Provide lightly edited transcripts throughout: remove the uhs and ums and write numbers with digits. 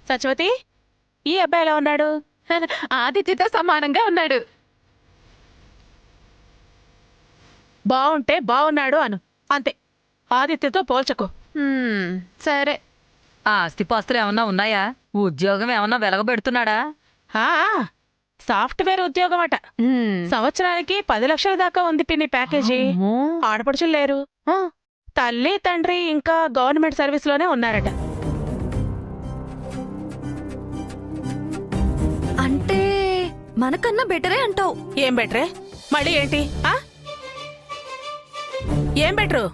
సత్యవతి, ఈ అబ్బాయి ఎలా ఉన్నాడు? ఆదిత్యతో సమానంగా ఉన్నాడు. బాగుంటే బాగున్నాడు అను, అంతే. ఆదిత్యతో పోల్చకు. సరే. ఆస్తిపాస్తులు ఏమన్నా ఉన్నాయా? ఉద్యోగం ఏమన్నా వెలగబెడుతున్నాడా? ఆ, సాఫ్ట్వేర్ ఉద్యోగం అట. సంవత్సరానికి 10 లక్షల దాకా ఉంది పిన్ని ప్యాకేజీ. ఆడపడుచులు లేరు. తల్లి తండ్రి ఇంకా గవర్నమెంట్ సర్వీస్ లోనే ఉన్నారట. అంటే మనకన్నా బెటరే అంటావు? ఏం బెటరే? మళ్ళీ ఏంటి? ఏం బెటరు?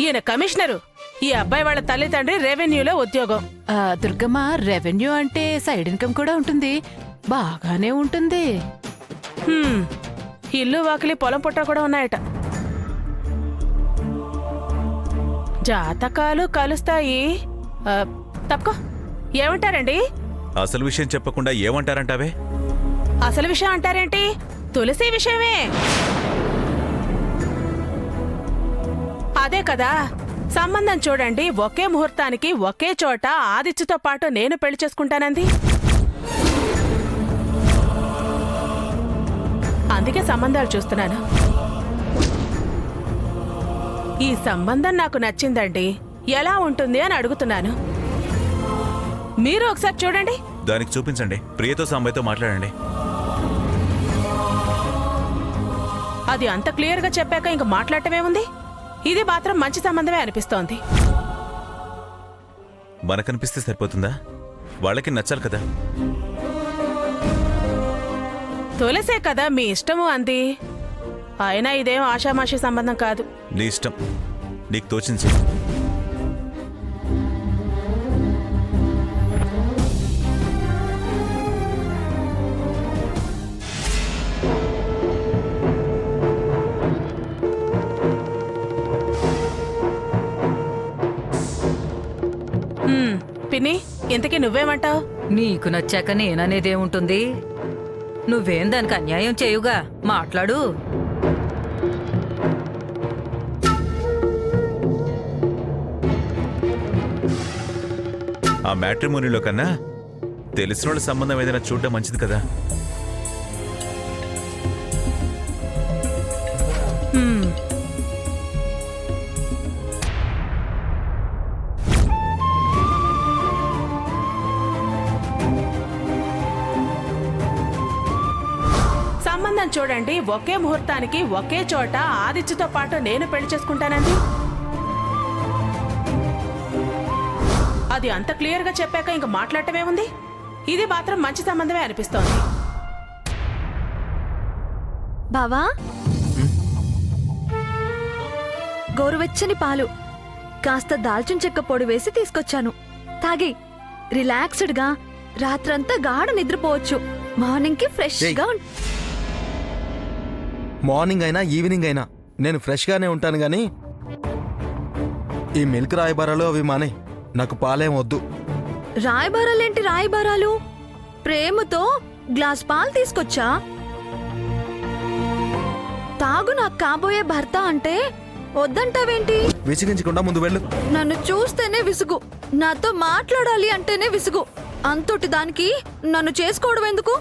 ఈయన కమిషనరు, ఈ అబ్బాయి వాళ్ళ తల్లి తండ్రి రెవెన్యూలో ఉద్యోగం. దుర్గమ్మ, రెవెన్యూ అంటే సైడ్ ఇన్కమ్ కూడా ఉంటుంది, బాగానే ఉంటుంది. ఇల్లు వాకిలి పొలం పుట్ట కూడా ఉన్నాయట. జాతకాలు కలుస్తాయి. తప్పుకో. ఏమంటారండి? అసలు విషయం చెప్పకుండా ఏమంటారంటావే? అసలు విషయం అంటారేంటి? తులసి విషయమే. అదే కదా, సంబంధం చూడండి, ఒకే ముహూర్తానికి ఒకే చోట ఆదిత్యతో పాటు నేను పెళ్లి చేసుకుంటానంది. అందుకే సంబంధాలు చూస్తున్నాను. ఈ సంబంధం నాకు నచ్చిందండి, ఎలా ఉంటుంది అని అడుగుతున్నాను. మీరు ఒకసారి చూడండి. దానికి చూపించండి. ప్రియతో సాంబయ్యతో మాట్లాడండి. అది అంత క్లియర్గా చెప్పాక ఇంక మాట్లాడటమేముంది? ఇది మాత్రం మంచి సంబంధమే అనిపిస్తోంది. మనకనిపిస్తే సరిపోతుందా? వాళ్ళకి నచ్చాలి కదా. తులసే కదా మీ ఇష్టము అంది. అయినా ఇదేం ఆషామాషి సంబంధం కాదు. నీ ఇష్టం, నీకు తోచించి. పిన్ని, ఇంతకీ నువ్వేమంటావు? నీకు నచ్చాక నేననేదేముంటుంది? నువ్వేం దానికి అన్యాయం చేయుగా, మాట్లాడు. ఆ మ్యాట్రిమోనీలో కన్నా తెలిసిన వాళ్ళ సంబంధం ఏదైనా చూడడం మంచిది కదా. సంబంధం చూడండి, ఒకే ముహూర్తానికి ఒకే చోట ఆదిత్యతో పాటు నేను పెళ్లి చేసుకుంటానండి. అది అంత క్లియర్గా చెప్పాక ఇంక మాట్లాడటమేముంది? ఇది మాత్రం మంచి సంబంధమే అనిపిస్తోంది. బావా, గోరువెచ్చని పాలు, కాస్త దాల్చిన చెక్క పొడి వేసి తీసుకొచ్చాను. తాగి రిలాక్స్డ్గా రాత్రంతా గాఢ నిద్రపోవచ్చు. మార్నింగ్ కి ఫ్రెష్ గా మార్నింగ్ అయినా ఈవినింగ్ అయినా నేను ఫ్రెష్గానే ఉంటాను గాని ఈ మిల్క్ రాయబారాలు అవి మానే. నాకు పాలేం వద్దు. రాయబారాలేంటి రాయబారాలు? ప్రేమతో గ్లాస్ పాలు తీసుకొచ్చా. తాగు, నాకు కాబోయే భర్త అంటే వద్దంటావేంటి? విసిగించకుండా ముందు వెళ్ళు. నన్ను చూస్తేనే విసుగు, నాతో మాట్లాడాలి అంటేనే విసుగు. అంతటి దానికి నన్ను చేసుకోవడం ఎందుకు?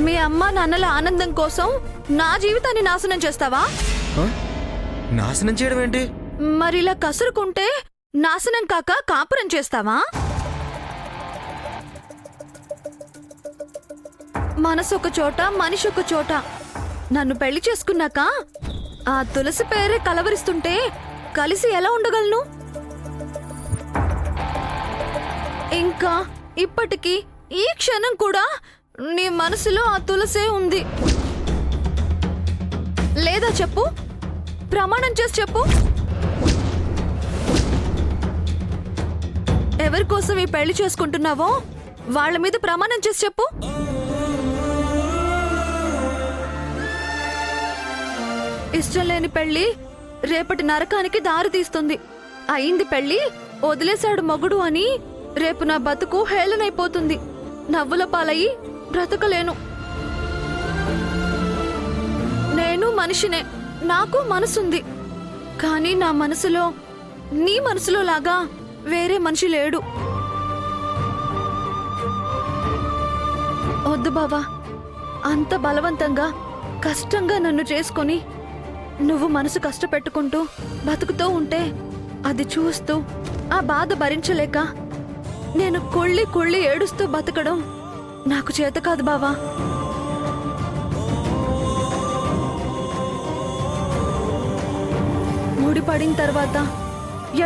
మీ అమ్మా నాన్నల ఆనందం కోసం నా జీవితాన్ని నాశనం చేస్తావా? నాశనం చేయడం ఏంటి? మరిలా కసురుకుంటే నాశనం కాక కాపురం చేస్తావా? మనసొక చోట, మనిషి ఒక చోట. నన్ను పెళ్లి చేసుకున్నాక ఆ తులసి పేరే కలవరిస్తుంటే కలిసి ఎలా ఉండగలను? ఇంకా ఇప్పటికీ ఈ క్షణం కూడా నీ మనసులో ఆ తులసే ఉంది లేదా చెప్పు, ప్రమాణం చేసి చెప్పు. ఎవరి కోసం ఈ పెళ్లి చేసుకుంటున్నావో వాళ్ళ మీద ప్రమాణం చేసి చెప్పు. ఇష్టం లేని పెళ్లి రేపటి నరకానికి దారి తీస్తుంది. అయింది పెళ్లి, వదిలేశాడు మొగుడు అని రేపు నా బతుకు హేళనైపోతుంది. నవ్వుల పాలయ్యి బ్రతకలేను. నేను మనిషినే, నాకు మనసుంది. కానీ నా మనసులో నీ మనసులో లాగా వేరే మనిషి లేడు. వద్దు బావా, అంత బలవంతంగా కష్టంగా నన్ను చేసుకొని నువ్వు మనసు కష్టపెట్టుకుంటూ బతుకుతూ ఉంటే అది చూస్తూ ఆ బాధ భరించలేక నేను కుళ్ళి కుళ్ళి ఏడుస్తూ బతకడం నాకు చేత కాదు బావా. ముడిపడిన తర్వాత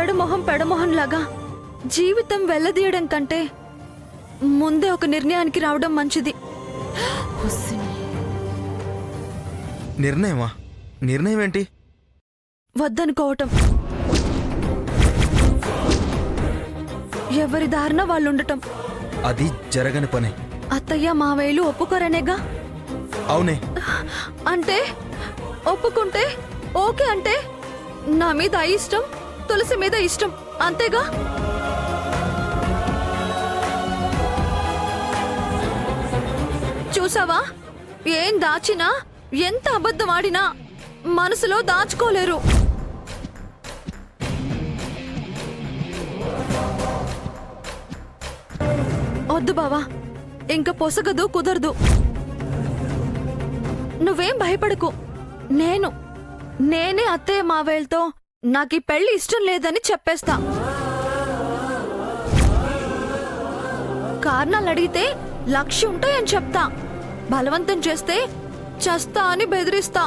ఎడమొహం పెడమొహం లాగా జీవితం వెళ్ళదీయడం కంటే ముందే ఒక నిర్ణయానికి రావడం మంచిది. నిర్ణయమా? నిర్ణయం ఏంటి? వద్దనుకోవటం. ఎవరి దారిన వాళ్ళుండటం. అది జరగని పని. అత్తయ్య మావయ్యలు ఒప్పుకోరనేగా? అవునే. అంటే ఒప్పుకుంటే ఓకే అంటే నా మీద ఇష్టం, తులసి మీద ఇష్టం, అంతేగా? చూసావా, ఏం దాచినా ఎంత అబద్ధం ఆడినా మనసులో దాచుకోలేరు. వద్దు బావా, ఇంక పొసగదు, కుదరదు. నువ్వేం భయపడకు. నేనే అత్తయ్య మావేళ్ళతో నాకు ఈ పెళ్లి ఇష్టం లేదని చెప్పేస్తా. కారణాలు అడిగితే 1,00,000 ఉంటాయని చెప్తా. బలవంతం చేస్తే చస్తా అని బెదిరిస్తా.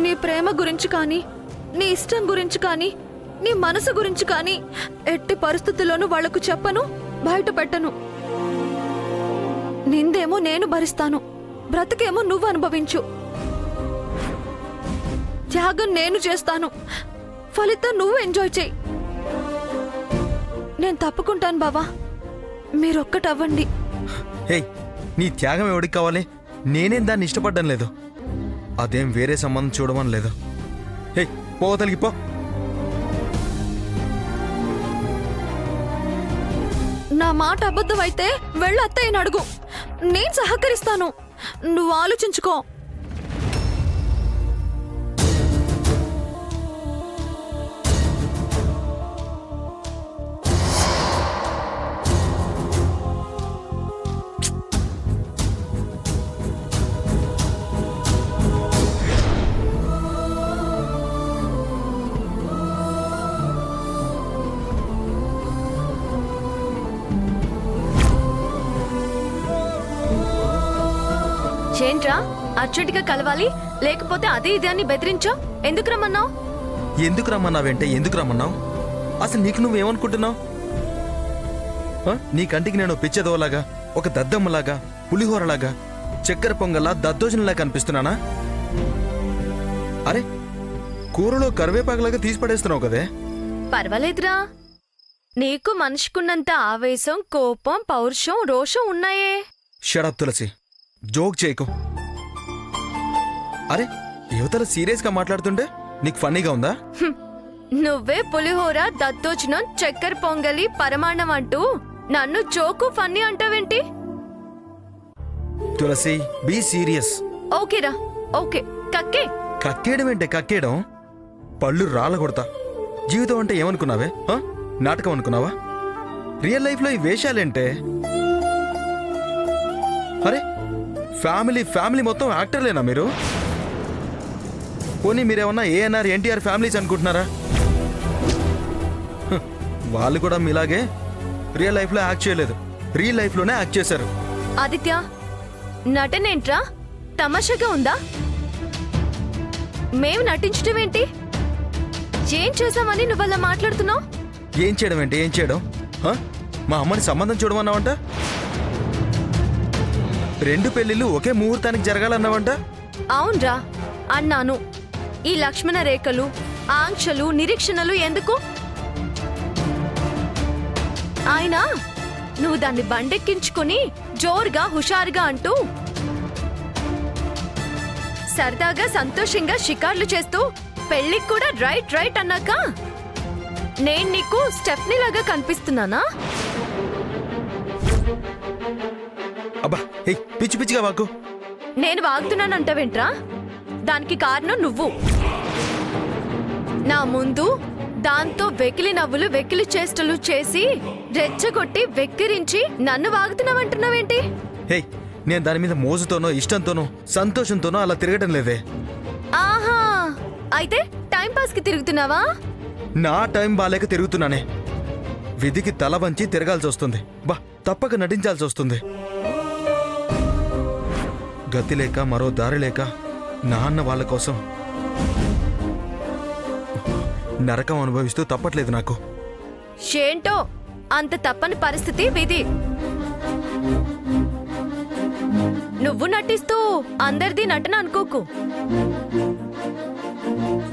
నీ ప్రేమ గురించి కానీ, నీ ఇష్టం గురించి కానీ, నీ మనసు గురించి కానీ ఎట్టి పరిస్థితుల్లోనూ వాళ్లకు చెప్పను, బయట పెట్టను. నిందేమో నేను భరిస్తాను, బ్రతికేమో నువ్వు అనుభవించు. త్యాగం నేను చేస్తాను, ఫలితం నువ్వు ఎంజాయ్ చేయి. నేను తప్పుకుంటాను బావా, మీరొక్కటవ్వండి. హే, నీ త్యాగం ఎవడికి కావాలి? నేనేం దాన్ని ఇష్టపడ్డం లేదు. అదేం వేరే సంబంధం చూడమని లేదు. హే, పోతలికి పో. నా మాట అబద్ధం అయితే వెళ్ళి అత్తయ్యని అడుగు, నేను సహకరిస్తాను. నువ్వు ఆలోచించుకో. ఏంట్రా అర్జెంటుగా కలవాలి, లేకపోతే అదే ఇదే అని బెదిరించావు? ఎందుకు రమ్మన్నావు? ఎందుకు రమ్మన్నావంటే ఎందుకు రమ్మన్నావు? అసలు నీకు నువ్వేమనుకుంటున్నావు? నీ కంటికి నేను పిచ్చెదోలాగా, ఒక దద్దమ్మలాగా, పులిహోరలాగా, చక్కెర పొంగల్లా, దద్దోజనలా కనిపిస్తున్నానా? అరే, కూరలో కరివేపాకులాగా తీసి పడేస్తున్నావు కదే. పర్వాలేదురా, నీకు మనిషికున్నంత ఆవేశం, కోపం, పౌరుషం, రోషం ఉన్నాయే. షడప్ తులసి, జోక్ చేయకు. అరే, యువతల సీరియస్గా మాట్లాడుతుంటే నీకు ఫన్నీగా ఉందా? నువ్వే పులిహోర, దద్దోజనం, చక్కెర పొంగలి, పరమాన్నం అంటూ నన్ను జోకు ఫన్నీ అంటావేంటి? Tulasi, be serious. ఓకేరా, ఓకే. కక్కే. కక్కేయడం ఏంటే కక్కేయడం? పళ్ళు రాళ్ళ కొడతా. జీవితం అంటే ఏమనుకున్నావే? నాటకం అనుకున్నావా? రియల్ లైఫ్లో ఈ వేషాలేంటే? అరే, ఫ్యామిలీ మొత్తం యాక్టర్లేనా మీరు? పోనీ మీరేమన్నా ఏఎన్ఆర్, ఎన్టీఆర్ ఫ్యామిలీస్ అనుకుంటున్నారా? వాళ్ళు కూడా మీలాగే రియల్ లైఫ్లో యాక్ట్ చేయలేదు, రియల్ లైఫ్లోనే యాక్ట్ చేశారు. ఆదిత్య, నటనేంట్రా? తమాషాగా ఉందా? మేము నటించడం ఏంటి? ఏం చేసామని నువ్వలా మాట్లాడుతున్నావు? ఏం చేయడం ఏంటి? ఏం చేయడం? మా అమ్మని సంబంధం చూడమన్నావంట. 2 పెళ్లిళ్ళు ఒకే ముహూర్తానికి జరగాలన్నావంట. అవునరా అన్నాను. ఈ లక్ష్మణ రేఖలు, ఆంక్షలు, నిరీక్షణలు ఎందుకు? ఆయన నువ్వు దాన్ని బండెక్కించుకుని జోరుగా, హుషారుగా అంటూ సరదాగా, సంతోషంగా షికార్లు చేస్తూ పెళ్లికి కూడా రైట్ అన్నాక నేను నీకు స్టెఫ్నీ లాగా కనిపిస్తున్నానా? అబ్బా, పిచ్చి పిచ్చిగా వాకు. నేను వాగుతున్నానంటావేంట్రా? దానికి కారణం నువ్వు. నా ముందు దాంతో వెకిలి నవ్వులు వెకిలి చేష్టలు చేసి రెచ్చగొట్టి వెక్కిరించి నన్ను వాగుతున్నావంటున్నావేంటి? హే, నేను దాని మీద మోజుతోనో ఇష్టంతోనో సంతోషంతోనో అలా తిరగటం లేదే. ఆహా, అయితే టైం పాస్ కి తిరుగుతున్నావా? నా టైం బాలేక తిరుగుతున్నానే. విధికి తల వంచి తిరగాల్సి వస్తుంది. బా, తప్పక నటించాల్సి వస్తుంది. గతి లేక మరో దారి లేక నాన్న వాళ్ళ కోసం నరకం అనుభవిస్తూ తప్పట్లేదు నాకు. ఏంటో అంత తప్పని పరిస్థితి విధి. నువ్వు నటిస్తూ అందరిది నటన అనుకోకు.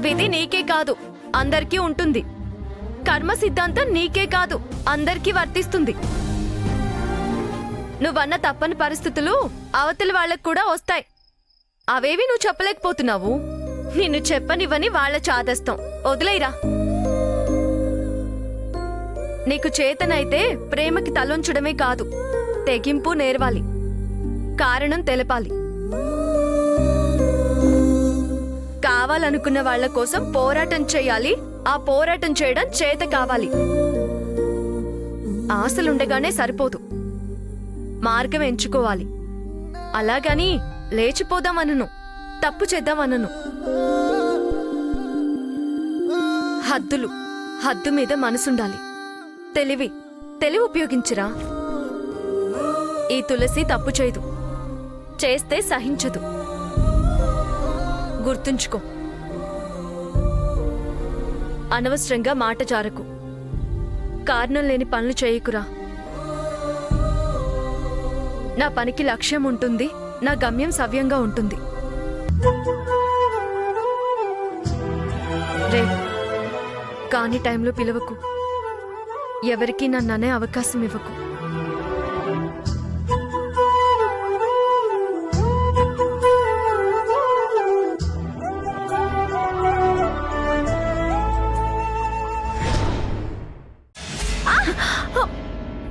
విధి నీకే కాదు అందరికీ ఉంటుంది. కర్మ సిద్ధాంతం నీకే కాదు అందరికీ వర్తిస్తుంది. నువ్వన్న తప్పని పరిస్థితులు అవతలి వాళ్ళకు కూడా వస్తాయి. అవేవి నువ్వు చెప్పలేకపోతున్నావు. నిన్ను చెప్పనివ్వని వాళ్ళ చాదస్తం. వదిలేరా. నీకు చేతనైతే ప్రేమకి తలొంచడమే కాదు, తెగింపు నేర్వాలి, కారణం తెలపాలి. కావాలనుకున్న వాళ్ళ కోసం పోరాటం చేయాలి. ఆ పోరాటం చేయడం చేత కావాలి. ఆశలుండగానే సరిపోదు, మార్గం ఎంచుకోవాలి. అలాగని లేచిపోదామనను, తప్పు చేద్దామనను. హద్దులు, హద్దు మీద మనసుండాలి. తెలివి ఉపయోగించరా. ఈ తులసి తప్పు చేయదు, చేస్తే సహించదు. గుర్తుంచుకో. అనవసరంగా మాట జారకు, కారణం లేని పనులు చేయకురా. నా పనికి లక్ష్యం ఉంటుంది, నా గమ్యం సవ్యంగా ఉంటుంది. రే, కాని టైంలో పిలవకు. ఎవరికీ నన్ననే అవకాశం ఇవ్వకు.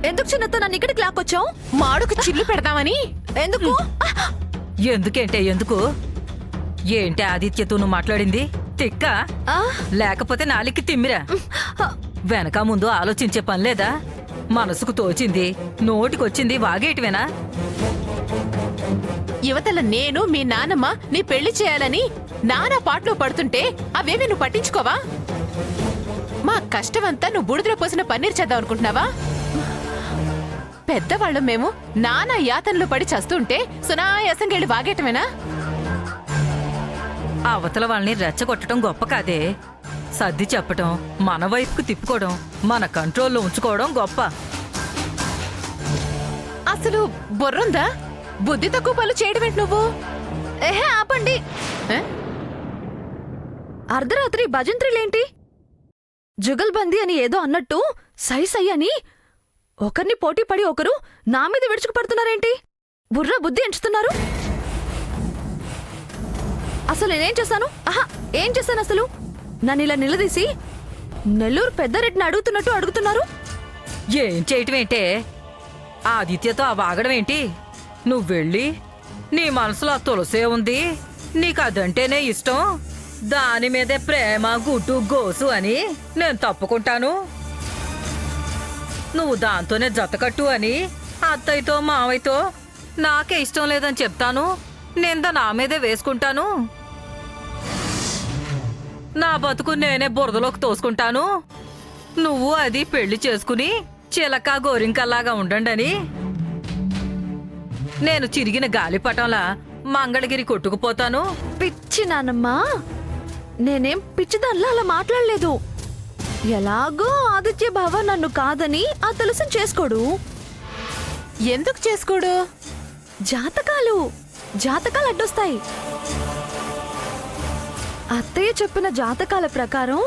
ఎందుకు చిన్నతో నన్ను ఇక్కడికి లాక్కొచ్చావు? మాడుకు చిల్లు పెడదామని. ఎందుకు? ఎందుకేంటే ఎందుకు? ఏంటి ఆదిత్యతో నువ్వు మాట్లాడింది? తిక్క లేకపోతే నాలికి తిమ్మిరా. వెనక ముందు ఆలోచించే పని లేదా? మనసుకు తోచింది నోటికొచ్చింది వాగేటివేనా? యువతల నేను మీ నాన్నమ్మ నీ పెళ్లి చేయాలని నానా పాటలో పడుతుంటే అవేవి నువ్వు పట్టించుకోవా? మా కష్టమంతా నువ్వు బుడిదలో పోసిన పన్నీర్ చేద్దాం అనుకుంటున్నావా? పెద్దవాళ్ళం మేము నానా యాతనలో పడి చస్తుంటే సునాయాసంగెళ్ళి వాగేటమేనా? అవతల వాళ్ళని రెచ్చగొట్టడం గొప్ప కాదే. సర్ది చెప్పటం, మన వైపుకు తిప్పుకోవడం, మన కంట్రోల్లో ఉంచుకోవడం గొప్ప. అసలు బుర్రుందా? బుద్ధి తక్కువ పనులు చేయడమేంటి నువ్వు? ఏహే ఆపండి. అర్ధరాత్రి భజంత్రులేంటి? జుగల్బందీ అని ఏదో అన్నట్టు సై సై అని ఒకరిని పోటీ పడి ఒకరు నా మీద విడుచుకు పడుతున్నారేంటి? బుర్ర బుద్ధి ఎంచుతున్నారు. అసలు నేనేం చేశాను? ఆహా, ఏం చేశాను అసలు? నన్ను ఇలా నిలదీసి నెల్లూరు పెద్దరెడ్డిని అడుగుతున్నట్టు అడుగుతున్నారు. ఏం చేయటమేంటే? ఆదిత్యతో ఆ వాగడం ఏంటి? నువ్వు వెళ్ళి నీ మనసులో ఆ తులసే ఉంది, నీకు అదంటేనే ఇష్టం, దాని మీదే ప్రేమ గుడ్డు గోసు అని నేను తప్పుకుంటాను, నువ్వు దాంతోనే జతకట్టు అని అత్తయ్యతో మావయ్యతో నాకే ఇష్టం లేదని చెప్తాను, నింద నా మీదే వేసుకుంటాను, నా బతుకు నేనే బురదలోకి తోసుకుంటాను, నువ్వు అది పెళ్లి చేసుకుని చిలక గోరింకల్లాగా ఉండండని నేను చిరిగిన గాలిపటంలా మంగళగిరి కొట్టుకుపోతాను. పిచ్చి నానమ్మా, నేనేం పిచ్చిదాన్లా అలా మాట్లాడలేదు. ఎలాగో ఆదిత్య బావ నన్ను కాదని ఆ తులసిని చేసుకోడు. ఎందుకు చేసుకోడు? జాతకాలు అడ్డొస్తాయి. అత్తయ్య చెప్పిన జాతకాల ప్రకారం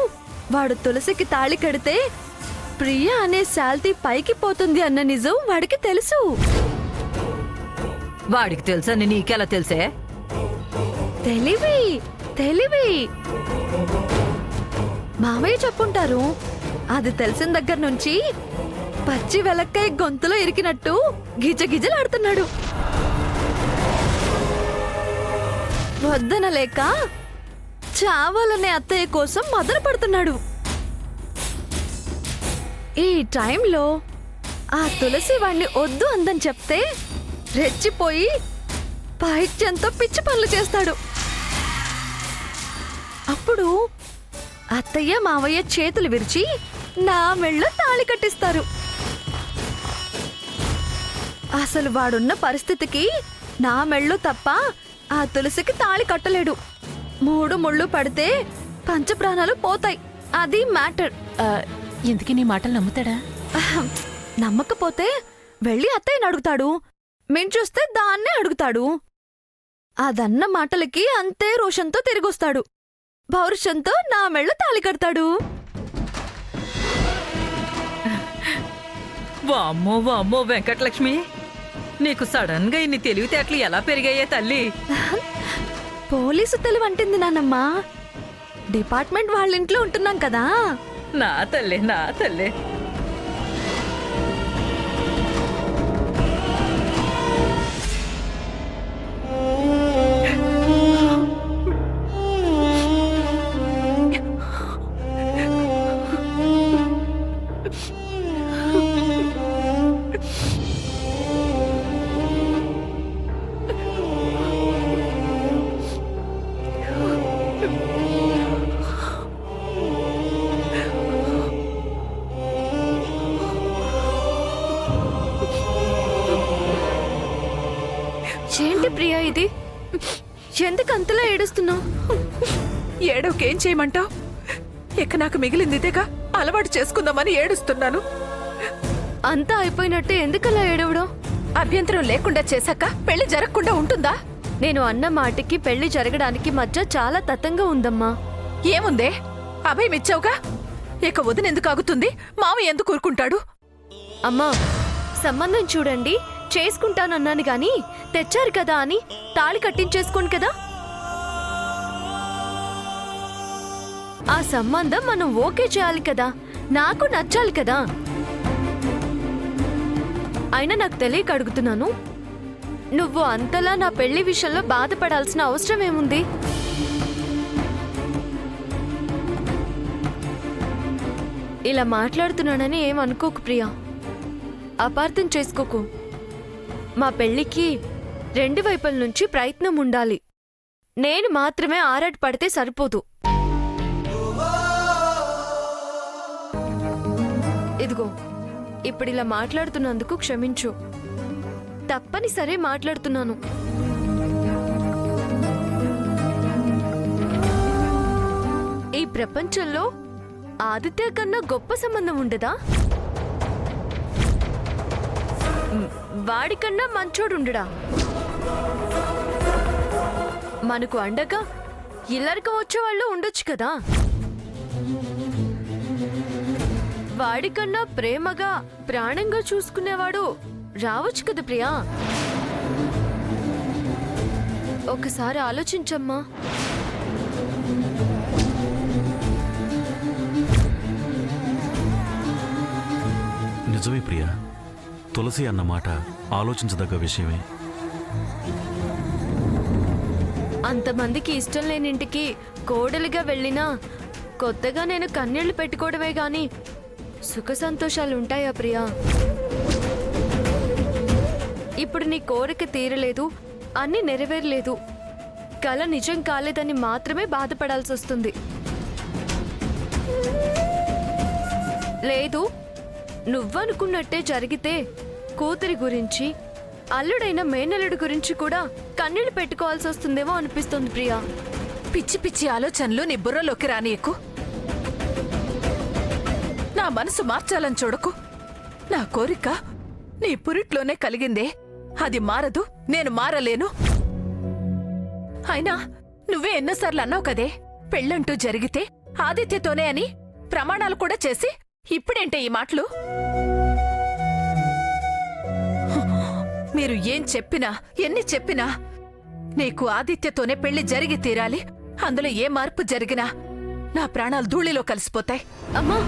వాడు తులసికి తాళి కడితే ప్రియ అనే శాల్తీ పైకి పోతుంది అన్న నిజం వాడికి తెలుసు. వాడికి తెలుసని నీకెలా తెలుసే? తెలివి మామయ్య చెప్పుంటారు. అది తెలిసిన దగ్గర నుంచి పచ్చి వెలక్కాయ గొంతులో ఇరికినట్టు గిజగిజలాడుతున్నాడు. వద్దనలేక చావాలనే అత్తయ్య కోసం మదన పడుతున్నాడు. ఈ టైంలో ఆ తులసి వాణ్ణి వద్దు అందని చెప్తే రెచ్చిపోయి పైత్యంతో పిచ్చి పనులు చేస్తాడు. అప్పుడు అత్తయ్య మావయ్య చేతులు విరిచి నా మెళ్ళో తాళి కట్టిస్తారు. అసలు వాడున్న పరిస్థితికి నా మెళ్ళో తప్ప ఆ తులసికి తాళి కట్టలేడు. 3 ముళ్ళు పడితే పంచప్రాణాలు పోతాయి. అది మ్యాటర్. ఎందుకు నీ మాటలు నమ్ముతాడా? నమ్మకపోతే వెళ్ళి అత్తయ్యని అడుగుతాడు. మేము చూస్తే దాన్నే అడుగుతాడు. అదన్న మాటలకి అంతే రోషంతో తిరిగొస్తాడు. పౌరుషంతో నా మెళ్ళ తాళి కడతాడు. వామ్మో వామ్మో వెంకటలక్ష్మి, నీకు సడన్ గా ఇన్ని తెలివితేటలు ఎలా పెరిగాయే తల్లి? పోలీసు తెలివంటింది నానమ్మా. డిపార్ట్మెంట్ వాళ్ళ ఇంట్లో ఉంటున్నాం కదా. నా తల్లే నా తల్లే. ఏంటి ప్రియా ఇది? ఎందుకు అంతలా ఏడుస్తున్నావు? ఏడవకేం చేయమంటావు? ఇక నాకు మిగిలింది ఇదేగా, అలవాటు చేసుకుందామని ఏడుస్తున్నాను. అంతా అయిపోయినట్టే ఎందుకలా ఏడవడం? అభ్యంతరం లేకుండా చేశాక పెళ్లి జరగకుండా ఉంటుందా? నేను అన్న మాటకి పెళ్లి జరగడానికి మధ్య చాలా తతంగా ఉందమ్మా. ఏముందే? అభయం ఇచ్చావుగా, ఇక వదినెందుకు ఆగుతుంది? మావ ఎందుకు ఊరుకుంటాడు? అమ్మా, సంబంధం చూడండి చేసుకుంటానన్నాను గాని తెచ్చారు కదా అని తాళి కట్టించేసుకోండి కదా. ఆ సంబంధం మనం ఓకే చేయాలి కదా, నాకు నచ్చాలి కదా. అయినా నాకు తెలియక అడుగుతున్నాను, నువ్వు అంతలా నా పెళ్లి విషయంలో బాధపడాల్సిన అవసరం ఏముంది? ఇలా మాట్లాడుతున్నానని ఏమనుకోకు ప్రియా, అపార్థం చేసుకోకు. మా పెళ్లికి 2 వైపుల నుంచి ప్రయత్నం ఉండాలి. నేను మాత్రమే ఆరాట పడితే సరిపోదు. ఇదిగో ఇప్పుడిలా మాట్లాడుతున్నందుకు క్షమించు. తప్పనిసరి మాట్లాడుతున్నాను. ఈ ప్రపంచంలో ఆదిత్య కన్నా గొప్ప సంబంధం ఉండదా? వాడికన్నా మంచోడుండడా? మనకు అండగా ఇల్లరిక వచ్చేవాళ్ళు ఉండొచ్చు కదా. వాడికన్నా ప్రేమగా ప్రాణంగా చూసుకునేవాడు రావచ్చు కదా ప్రియా. ఒకసారి ఆలోచించమ్మా. నిజమే ప్రియా, తులసి అన్నమాట ఆలోచించదగ్గ విషయమే. అంతమందికి ఇష్టం లేని ఇంటికి కోడలిగా వెళ్ళినా కొత్తగా నేను కన్నీళ్లు పెట్టుకోవడమే గాని సుఖ సంతోషాలు ఉంటాయా ప్రియా? ఇప్పుడు నీ కోరిక తీరలేదు, అన్నీ నెరవేరలేదు, కల నిజం కాలేదని మాత్రమే బాధపడాల్సి వస్తుంది. లేదు, నువ్వనుకున్నట్టే జరిగితే కూతురి గురించి, అల్లుడైన మేనల్లుడి గురించి కూడా కన్నీళ్లు పెట్టుకోవాల్సి వస్తుందేమో అనిపిస్తుంది ప్రియా. పిచ్చి పిచ్చి ఆలోచనలు నీ బుర్రలోకి రానియకు. నా మనసు మార్చాలని చూడకు. నా కోరిక నీ పురిట్లోనే కలిగిందే, అది మారదు, నేను మారలేను. అయినా నువ్వే ఎన్నోసార్లు అన్నావు కదే, పెళ్ళంటూ జరిగితే ఆదిత్యతోనే అని ప్రమాణాలు కూడా చేసి ఇప్పుడేంటే ఈ మాటలు? మీరు ఏం చెప్పినా ఎన్ని చెప్పినా నీకు ఆదిత్యతోనే పెళ్లి జరిగి తీరాలి. అందులో ఏ మార్పు జరిగినా నా ప్రాణాలు ధూళిలో కలిసిపోతాయి. అమ్మా